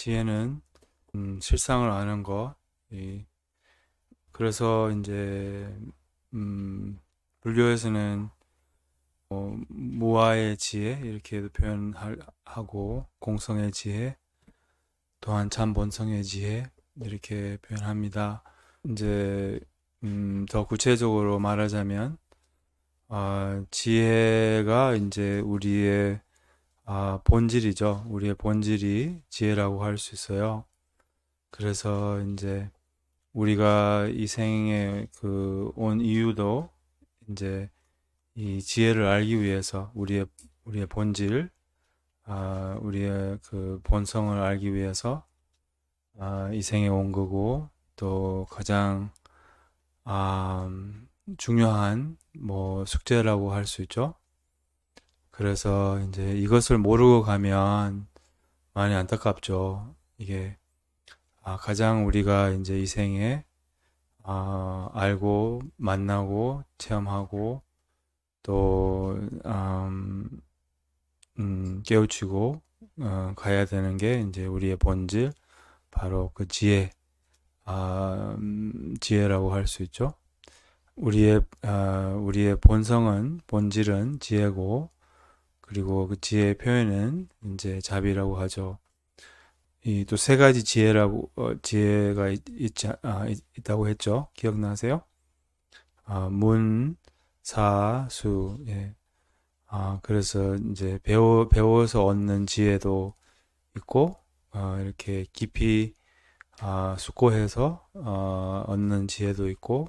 지혜는 실상을 아는 것. 그래서 이제 불교에서는 무아의 지혜 이렇게도 표현하고 공성의 지혜, 또한 참본성의 지혜 이렇게 표현합니다. 이제 더 구체적으로 말하자면 지혜가 이제 우리의 본질이죠. 우리의 본질이 지혜라고 할 수 있어요. 그래서 이제 우리가 이 생에 온 이유도 이제 이 지혜를 알기 위해서 우리의 본질, 우리의 그 본성을 알기 위해서 이 생에 온 거고, 또 가장 중요한 뭐 숙제라고 할 수 있죠. 그래서 이제 이것을 모르고 가면 많이 안타깝죠. 이게 가장 우리가 이제 이 생에 알고 만나고 체험하고 또 깨우치고 가야 되는 게 이제 우리의 본질, 바로 그 지혜라고 할 수 있죠. 우리의 본질은 지혜고, 그리고 그 지혜의 표현은 이제 자비라고 하죠. 이 또 세 가지 지혜가 있다고 했죠. 기억나세요? 문, 사, 수. 예. 그래서 이제 배워서 얻는 지혜도 있고, 이렇게 깊이 숙고해서 얻는 지혜도 있고,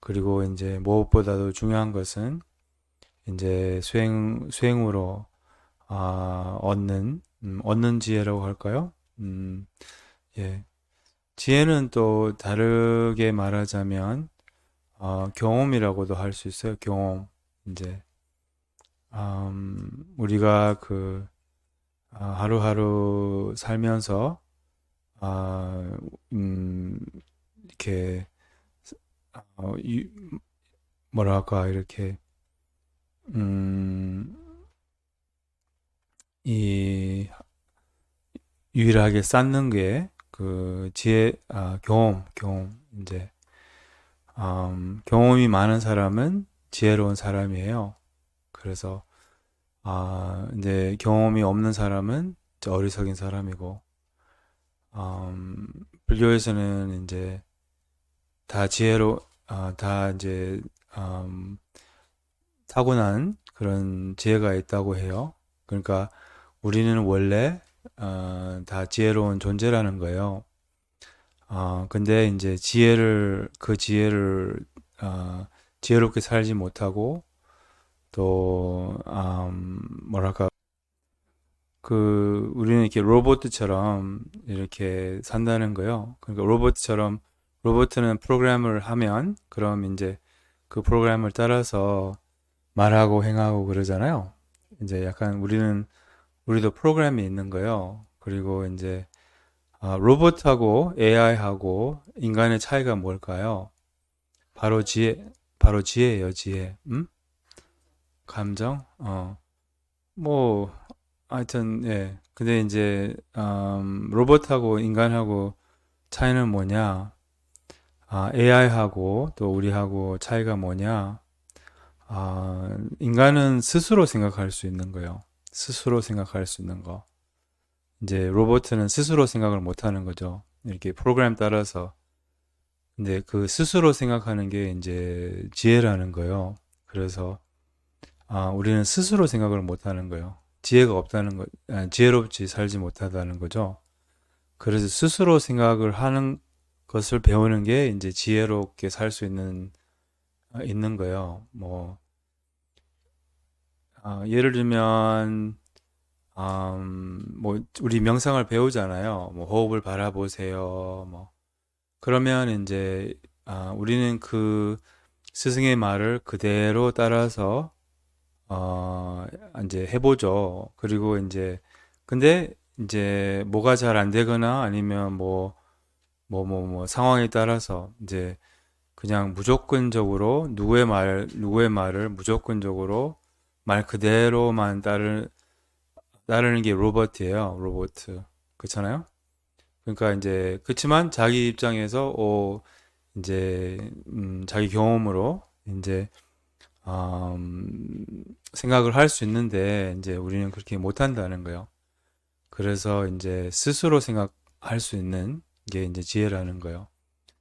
그리고 이제 무엇보다도 중요한 것은 이제 수행으로 얻는 지혜라고 할까요? 예. 지혜는 또 다르게 말하자면 경험이라고도 할 수 있어요. 경험. 이제 우리가 하루하루 살면서 이렇게 뭐랄까 이렇게 이 유일하게 쌓는 게 그 지혜, 경험. 이제 경험이 많은 사람은 지혜로운 사람이에요. 그래서 이제 경험이 없는 사람은 어리석인 사람이고, 불교에서는 이제 다 이제 타고난 그런 지혜가 있다고 해요. 그러니까 우리는 원래 다 지혜로운 존재라는 거예요. 근데 이제 지혜롭게 살지 못하고, 또 뭐랄까 우리는 이렇게 로봇처럼 이렇게 산다는 거예요. 그러니까 로봇은 프로그램을 하면 그럼 이제 그 프로그램을 따라서 말하고 행하고 그러잖아요. 이제 약간 우리도 프로그램이 있는 거예요. 그리고 이제 로봇하고 AI하고 인간의 차이가 뭘까요? 바로 지혜예요, 지혜. 감정? 뭐, 하여튼, 예. 근데 이제, 로봇하고 인간하고 차이는 뭐냐? AI하고 또 우리하고 차이가 뭐냐? 인간은 스스로 생각할 수 있는 거예요. 스스로 생각할 수 있는 거. 이제 로봇은 스스로 생각을 못 하는 거죠. 이렇게 프로그램 따라서. 근데 그 스스로 생각하는 게 이제 지혜라는 거예요. 그래서 우리는 스스로 생각을 못 하는 거예요. 지혜가 없다는 거, 지혜롭지 살지 못하다는 거죠. 그래서 스스로 생각을 하는 것을 배우는 게 이제 지혜롭게 살 수 있는 거예요. 뭐, 예를 들면, 뭐, 우리 명상을 배우잖아요. 뭐, 호흡을 바라보세요. 뭐, 그러면 이제, 우리는 그 스승의 말을 그대로 따라서, 이제 해보죠. 그리고 이제, 근데 이제 뭐가 잘 안 되거나 아니면 뭐, 상황에 따라서 이제 그냥 무조건적으로 누구의 말을 무조건적으로 말 그대로만 따르는 게 로봇이에요. 로봇. 그렇잖아요? 그러니까 이제 그렇지만 자기 입장에서 이제 자기 경험으로 이제 생각을 할 수 있는데 이제 우리는 그렇게 못 한다는 거예요. 그래서 이제 스스로 생각할 수 있는 게 이제 지혜라는 거예요.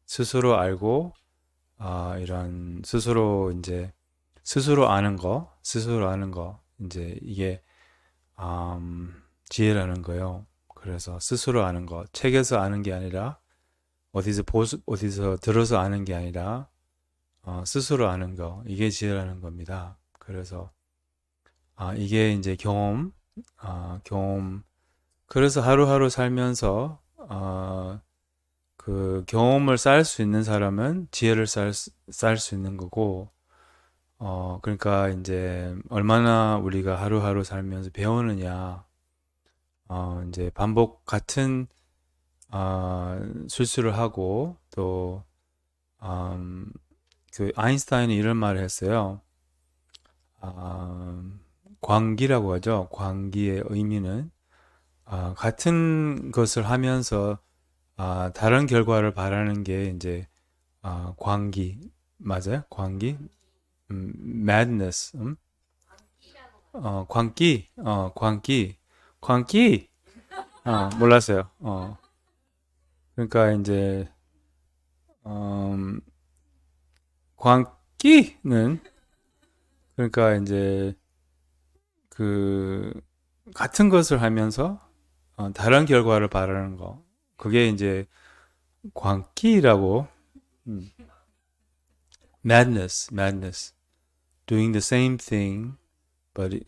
스스로 알고 이런 스스로 아는 거 이제 이게 지혜라는 거예요. 그래서 스스로 아는 거, 책에서 아는 게 아니라 어디서 들어서 아는 게 아니라 스스로 아는 거, 이게 지혜라는 겁니다. 그래서 이게 이제 경험. 그래서 하루하루 살면서 그 경험을 쌓을 수 있는 사람은 지혜를 쌓을 수 있는 거고, 그러니까 이제 얼마나 우리가 하루하루 살면서 배우느냐, 이제 같은 실수를 하고 또 그 아인슈타인이 이런 말을 했어요. 광기라고 하죠. 광기의 의미는 같은 것을 하면서 다른 결과를 바라는 게 이제 광기 맞아요? 광기, madness, 광기, 몰랐어요. 그러니까 이제 음, 광기는 그러니까 이제 그 같은 것을 하면서 다른 결과를 바라는 거. 그게 이제 광기라고 음, madness. Doing the same thing but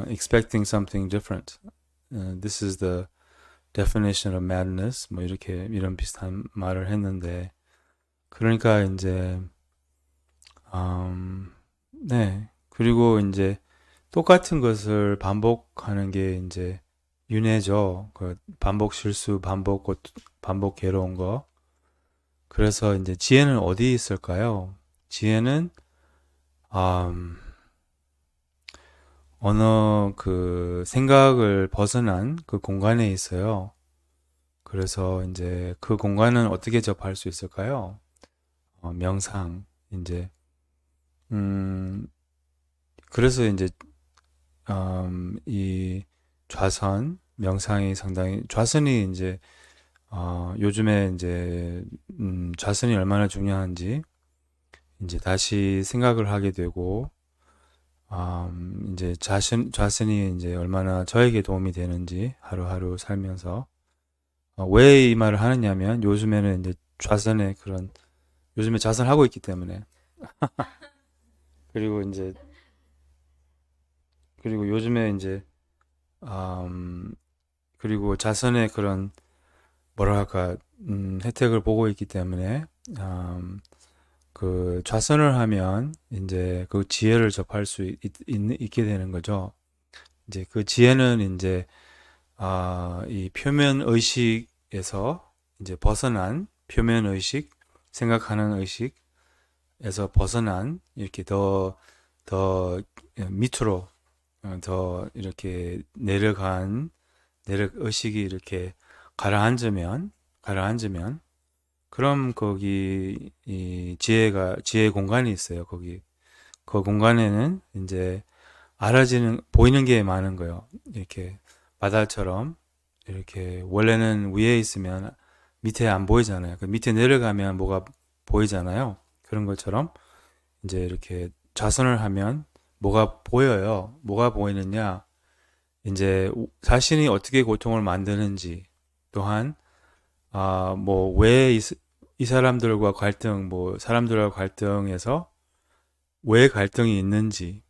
expecting something different. This is the definition of madness. 뭐 이렇게 이런 비슷한 말을 했는데 그러니까 이제 네. 그리고 이제 똑같은 것을 반복하는 게 이제 윤회죠. 그 반복 실수, 반복 괴로운 거. 그래서 이제 지혜는 어디 있을까요? 지혜는 음, 어느 그 생각을 벗어난 그 공간에 있어요. 그래서 이제 그 공간은 어떻게 접할 수 있을까요? 명상. 이제 음, 그래서 이제 이 명상이 상당히 좌선이 이제 요즘에 이제 좌선이 얼마나 중요한지 이제 다시 생각을 하게 되고 이제 좌선이 이제 얼마나 저에게 도움이 되는지 하루하루 살면서 왜 이 말을 하느냐면 요즘에는 이제 요즘에 좌선하고 있기 때문에 그리고 이제 그리고 요즘에 이제 음, 그리고 자선의 그런 뭐랄까 혜택을 보고 있기 때문에 음, 그 좌선을 하면 이제 그 지혜를 접할 수 있게 되는 거죠. 이제 그 지혜는 이제 이 표면 의식에서 이제 벗어난 표면 의식, 생각하는 의식에서 벗어난 이렇게 더 밑으로 더 이렇게 내력 의식이 이렇게 가라앉으면 그럼 거기 이 지혜 공간이 있어요. 거기 그 공간에는 이제 보이는 게 많은 거예요. 이렇게 바다처럼 이렇게 원래는 위에 있으면 밑에 안 보이잖아요. 그 밑에 내려가면 뭐가 보이잖아요. 그런 것처럼 이제 이렇게 좌선을 하면 뭐가 보여요. 뭐가 보이느냐? 이제 자신이 어떻게 고통을 만드는지 또한 뭐 왜 이 사람들과 뭐 사람들과 갈등에서 왜 갈등이 있는지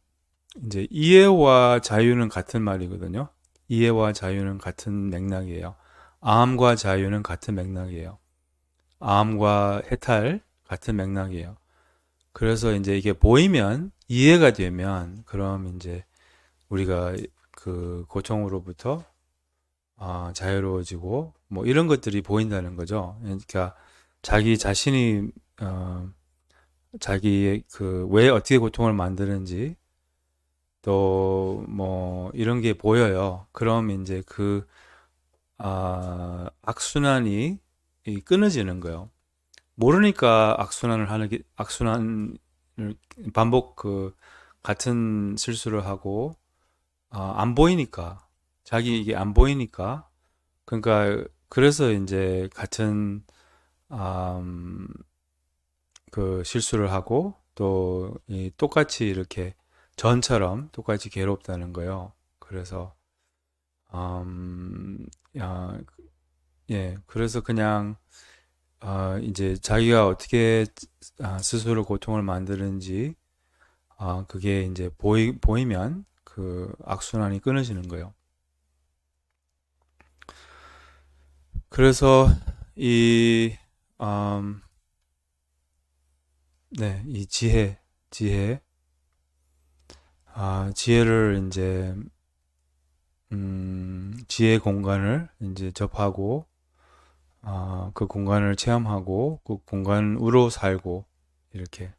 이제 이해와 자유는 같은 말이거든요. 이해와 자유는 같은 맥락이에요. 암과 자유는 같은 맥락이에요. 암과 해탈 같은 맥락이에요. 그래서 이제 이게 보이면 이해가 되면 그럼 이제 우리가 그 고통으로부터 자유로워지고 뭐 이런 것들이 보인다는 거죠. 그러니까 자기 자신이 자기의 그 왜 어떻게 고통을 만드는지 또 뭐 이런 게 보여요. 그럼 이제 악순환이 끊어지는 거예요. 모르니까 악순환을 반복 같은 실수를 하고, 안 보이니까, 자기 이게 안 보이니까, 그러니까, 그래서 이제 같은, 음, 실수를 하고, 또, 똑같이 이렇게, 전처럼 똑같이 괴롭다는 거예요. 그래서, 음, 야, 예, 그래서 그냥, 이제 자기가 어떻게 스스로 고통을 만드는지, 그게 이제 보이면 그 악순환이 끊어지는 거예요. 그래서 이, 음, 네, 이 지혜, 지혜를 이제, 지혜 공간을 이제 접하고, 그 공간을 체험하고, 그 공간으로 살고, 이렇게.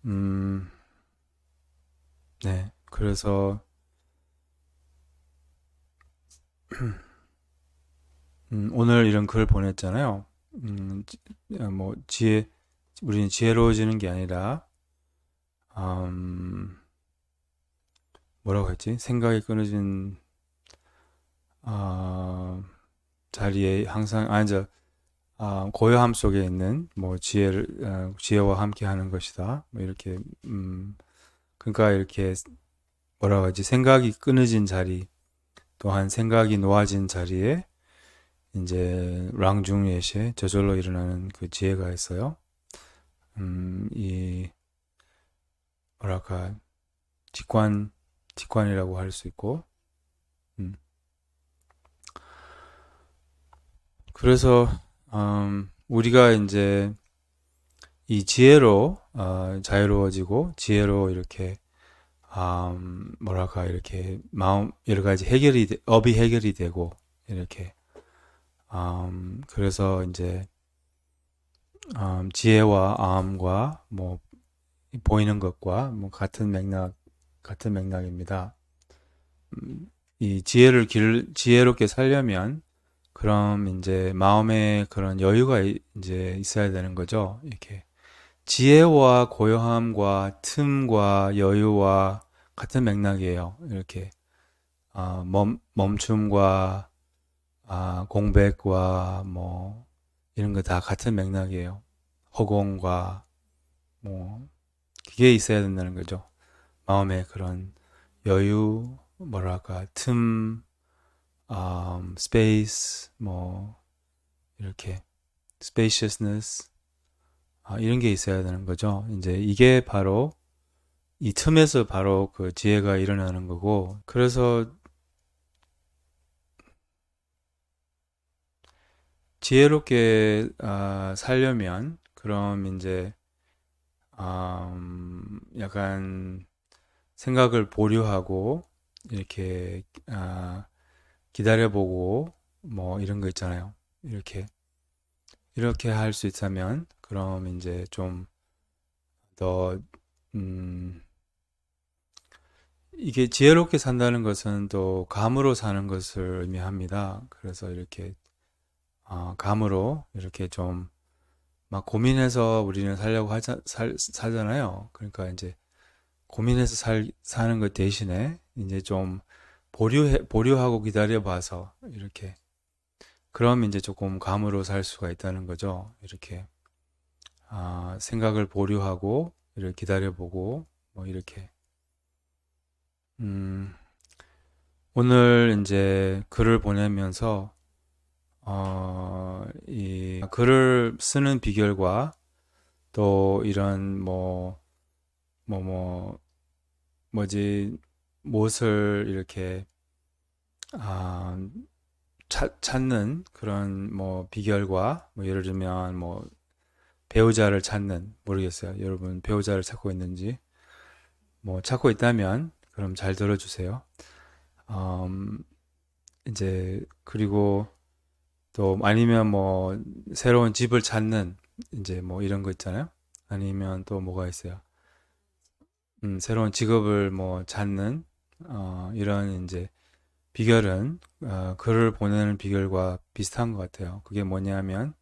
음, 네. 그래서, 오늘 이런 글 보냈잖아요. 뭐, 우리는 지혜로워지는 게 아니라, 음, 뭐라고 했지? 생각이 끊어진, 아, 자리에 항상 앉아, 고요함 속에 있는, 뭐, 지혜와 함께 하는 것이다. 뭐, 이렇게, 그러니까 이렇게, 뭐라고 하지? 생각이 끊어진 자리, 또한 생각이 놓아진 자리에, 이제, 랑중예시에 저절로 일어나는 그 지혜가 있어요. 이, 뭐랄까, 직관, 직관이라고 할 수 있고, 음, 그래서, 우리가 이제 이 지혜로, 자유로워지고, 지혜로 이렇게, 뭐랄까, 이렇게, 여러 가지 업이 해결이 되고, 이렇게, 그래서 이제, 지혜와 암과, 뭐, 보이는 것과, 뭐, 같은 맥락입니다. 이 지혜롭게 살려면, 그럼 이제 마음에 그런 여유가 이제 있어야 되는 거죠. 이렇게 지혜와 고요함과 틈과 여유와 같은 맥락이에요. 이렇게 멈춤과 공백과 뭐 이런 거 다 같은 맥락이에요. 허공과 뭐 그게 있어야 된다는 거죠. 마음에 그런 여유, 뭐랄까 틈, 스페이스, 뭐 이렇게 spaciousness 이런 게 있어야 되는 거죠. 이제 이게 바로 이 틈에서 바로 그 지혜가 일어나는 거고, 그래서 지혜롭게 살려면 그럼 이제 약간 생각을 보류하고 이렇게 기다려보고 뭐 이런 거 있잖아요. 이렇게 할 수 있다면 그럼 이제 좀 더 이게 지혜롭게 산다는 것은 또 감으로 사는 것을 의미합니다. 그래서 이렇게 감으로 이렇게 좀 막 고민해서 우리는 살잖아요. 그러니까 이제 고민해서 사는 것 대신에 이제 좀 보류하고 기다려 봐서 이렇게 그럼 이제 조금 감으로 살 수가 있다는 거죠. 이렇게 생각을 보류하고 이렇게 기다려 보고 뭐 이렇게 음, 오늘 이제 글을 보내면서 이 글을 쓰는 비결과 또 이런 뭐, 뭐, 뭐지, 무엇을 이렇게, 아, 찾는 그런 뭐 비결과 뭐 예를 들면 뭐 배우자를 찾는, 모르겠어요. 여러분 배우자를 찾고 있는지, 뭐 찾고 있다면 그럼 잘 들어주세요. 음, 이제, 그리고 또 아니면 뭐 새로운 집을 찾는 이제 뭐 이런 거 있잖아요. 아니면 또 뭐가 있어요. 새로운 직업을 뭐 찾는 이런 이제 비결은 글을 보내는 비결과 비슷한 것 같아요. 그게 뭐냐면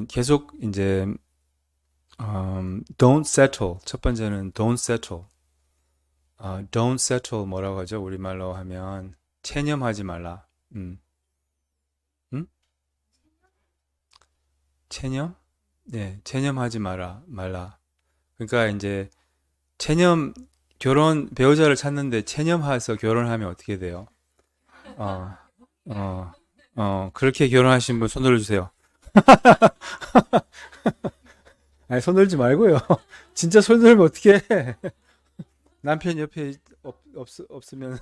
계속 이제 don't settle. 첫 번째는 don't settle. don't settle 뭐라고 하죠? 우리말로 하면 체념하지 말라. 음, 음? 체념? 네, 체념하지 말라. 그러니까 이제 체념 배우자를 찾는데 체념해서 결혼하면 어떻게 돼요? 어, 어, 그렇게 결혼하신 분 손 들어주세요. 아니, 손 들지 말고요. 진짜 손 들면 어떻게 해? 남편 옆에 없으면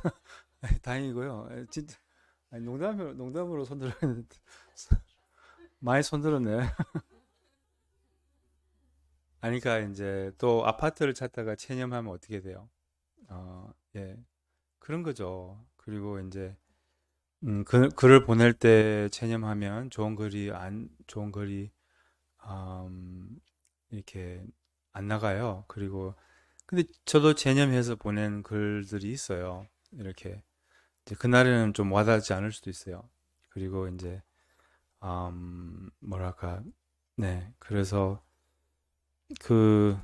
다행이고요. 진짜, 아니, 농담으로 손 들었는데, 많이 손 들었네. 아니, 그러니까 이제 또 아파트를 찾다가 체념하면 어떻게 돼요? 예, 그런 거죠. 그리고 이제, 글을 보낼 때 체념하면 좋은 글이, 이렇게 안 나가요. 그리고 근데 저도 체념해서 보낸 글들이 있어요. 이렇게 이제 그날에는 좀 와닿지 않을 수도 있어요. 그리고 이제 뭐랄까 네 그래서 그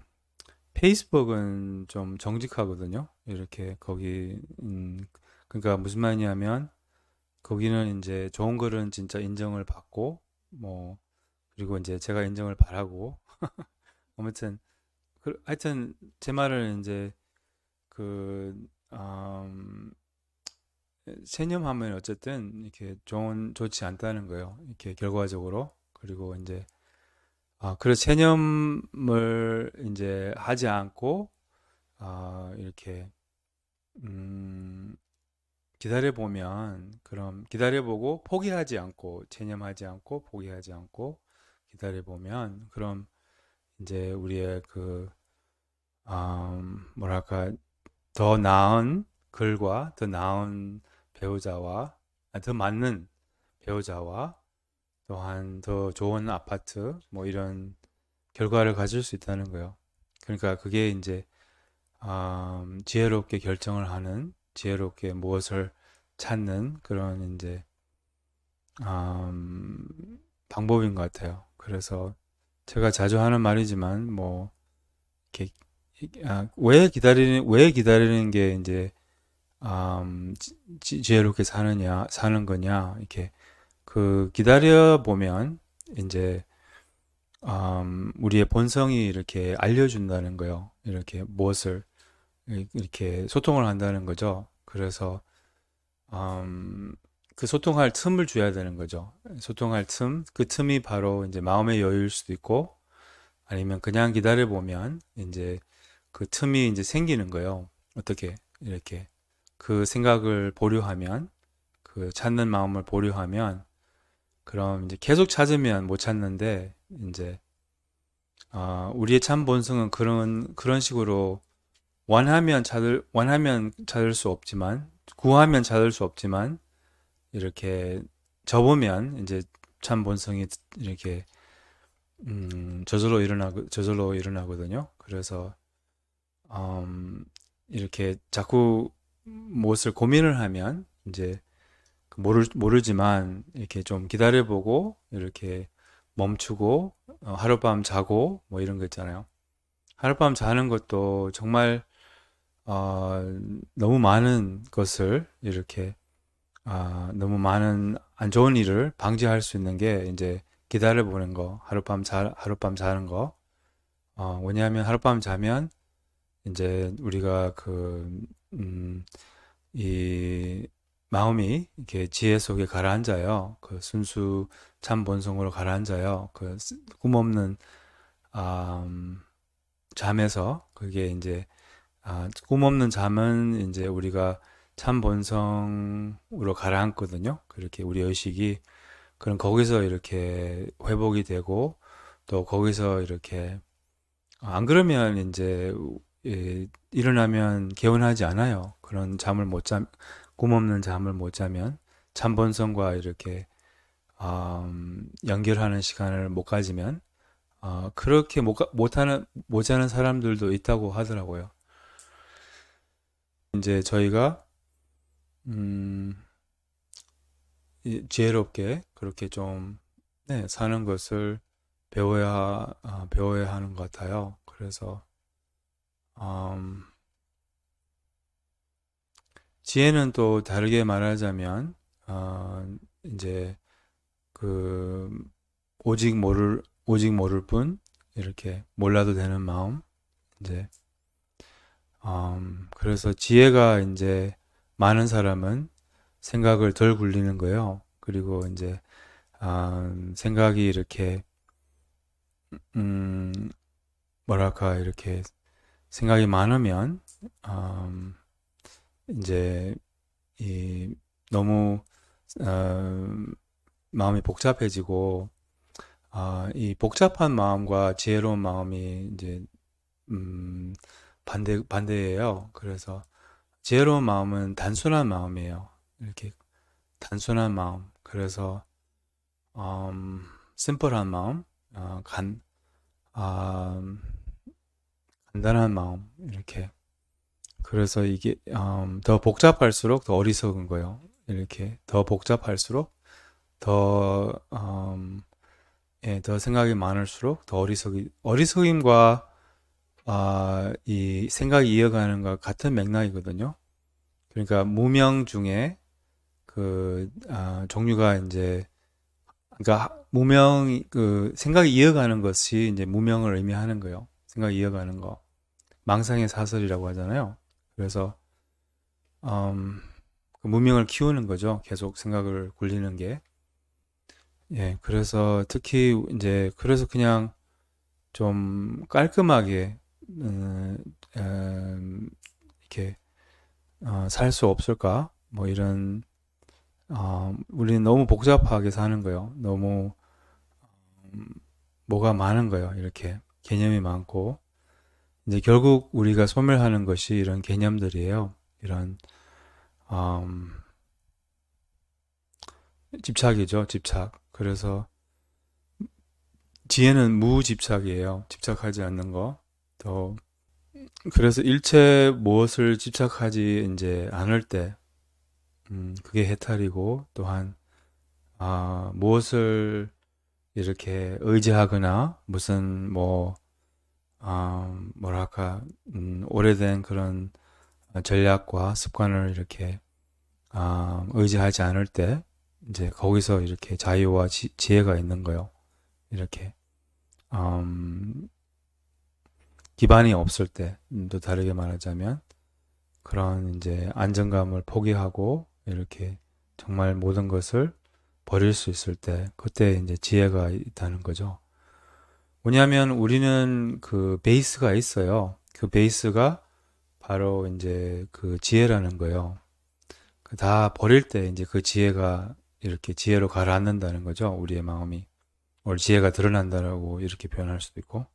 페이스북은 좀 정직하거든요. 이렇게 거기 그러니까 무슨 말이냐면 거기는 이제 좋은 글은 진짜 인정을 받고 뭐 그리고 이제 제가 인정을 바라고 아무튼 하여튼 제 말은 이제 그 체념하면 어쨌든 이렇게 좋지 않다는 거예요. 이렇게 결과적으로. 그리고 이제 그래서 체념을 이제 하지 않고 이렇게 음, 기다려 보면 그럼 기다려 보고 포기하지 않고 체념하지 않고 포기하지 않고 기다려 보면 그럼 이제 우리의 뭐랄까 더 나은 글과 더 나은 배우자와 더 맞는 배우자와 또한 더 좋은 아파트 뭐 이런 결과를 가질 수 있다는 거예요. 그러니까 그게 이제 지혜롭게 결정을 하는 지혜롭게 무엇을 찾는 그런 이제 음, 방법인 것 같아요. 그래서 제가 자주 하는 말이지만 뭐 이렇게 왜 기다리는 게 이제 지혜롭게 사는 거냐 이렇게 그 기다려 보면 이제 우리의 본성이 이렇게 알려준다는 거예요. 이렇게 무엇을 이렇게 소통을 한다는 거죠. 그래서 그 소통할 틈을 줘야 되는 거죠. 소통할 그 틈이 바로 이제 마음의 여유일 수도 있고 아니면 그냥 기다려 보면 이제 그 틈이 이제 생기는 거예요. 어떻게 이렇게 그 생각을 보류하면 그 찾는 마음을 보류하면 그럼 이제 계속 찾으면 못 찾는데 이제 우리의 참 본성은 그런 식으로 원하면 찾을 수 없지만 구하면 찾을 수 없지만 이렇게 접으면 이제 참 본성이 이렇게 저절로 일어나거든요. 그래서 이렇게 자꾸 무엇을 고민을 하면 이제 모르지만 이렇게 좀 기다려보고 이렇게 멈추고 하룻밤 자고 뭐 이런 거 있잖아요. 하룻밤 자는 것도 정말 어, 너무 많은 것을 이렇게 너무 많은 안 좋은 일을 방지할 수 있는 게 이제 기다려보는 거, 하룻밤 자는 거. 왜냐하면 하룻밤 자면 이제 우리가 이 마음이 이렇게 지혜 속에 가라앉아요. 그 순수 참 본성으로 가라앉아요. 꿈없는 잠에서 그게 이제 꿈없는 잠은 이제 우리가 참 본성으로 가라앉거든요. 그렇게 우리 의식이 그럼 거기서 이렇게 회복이 되고 또 거기서 이렇게 안 그러면 이제 일어나면 개운하지 않아요. 꿈 없는 잠을 못 자면 참본성과 이렇게 연결하는 시간을 못 가지면 그렇게 못 자는 사람들도 있다고 하더라고요. 이제 저희가 음, 지혜롭게 그렇게 좀 네, 사는 것을 배워야 하는 것 같아요. 그래서 음, 지혜는 또 다르게 말하자면 이제 그 오직 모를 뿐 이렇게 몰라도 되는 마음 이제 그래서 지혜가 이제 많은 사람은 생각을 덜 굴리는 거예요. 그리고 이제 생각이 이렇게 음, 뭐랄까 이렇게 생각이 많으면 음, 이제 이 너무 어, 마음이 복잡해지고 이 복잡한 마음과 지혜로운 마음이 이제 음, 반대예요. 그래서 지혜로운 마음은 단순한 마음이에요. 이렇게 단순한 마음. 그래서 심플한 마음, 어, 간 아, 간단한 마음 이렇게. 그래서 이게 더 복잡할수록 더 어리석은 거예요. 이렇게 더 복잡할수록 더 예, 더 생각이 많을수록 더 어리석임과 이 생각이 이어가는 것 같은 맥락이거든요. 그러니까 무명 중에 종류가 이제 그러니까 그 생각이 이어가는 것이 이제 무명을 의미하는 거예요. 생각이 이어가는 거. 망상의 사설이라고 하잖아요. 그래서 그 무명을 키우는 거죠. 계속 생각을 굴리는 게. 예, 그래서 특히 이제 그래서 그냥 좀 깔끔하게 음, 이렇게 살 수 없을까? 뭐 이런 우리는 너무 복잡하게 사는 거예요. 너무 뭐가 많은 거예요. 이렇게 개념이 많고 이제 결국 우리가 소멸하는 것이 이런 개념들이에요. 이런 음, 집착이죠, 집착. 그래서 지혜는 무집착이에요. 집착하지 않는 거. 더 그래서 일체 무엇을 집착하지 이제 않을 때, 그게 해탈이고 또한 무엇을 이렇게 의지하거나 무슨 뭐 뭐랄까 오래된 그런 전략과 습관을 이렇게 의지하지 않을 때 이제 거기서 이렇게 자유와 지혜가 있는 거요. 이렇게 음, 기반이 없을 때, 또 다르게 말하자면 그런 이제 안정감을 포기하고 이렇게 정말 모든 것을 버릴 수 있을 때, 그때 이제 지혜가 있다는 거죠. 뭐냐면 우리는 그 베이스가 있어요. 그 베이스가 바로 이제 그 지혜라는 거예요. 다 버릴 때 이제 그 지혜가 이렇게 지혜로 가라앉는다는 거죠. 우리의 마음이. 오늘 지혜가 드러난다라고 이렇게 표현할 수도 있고.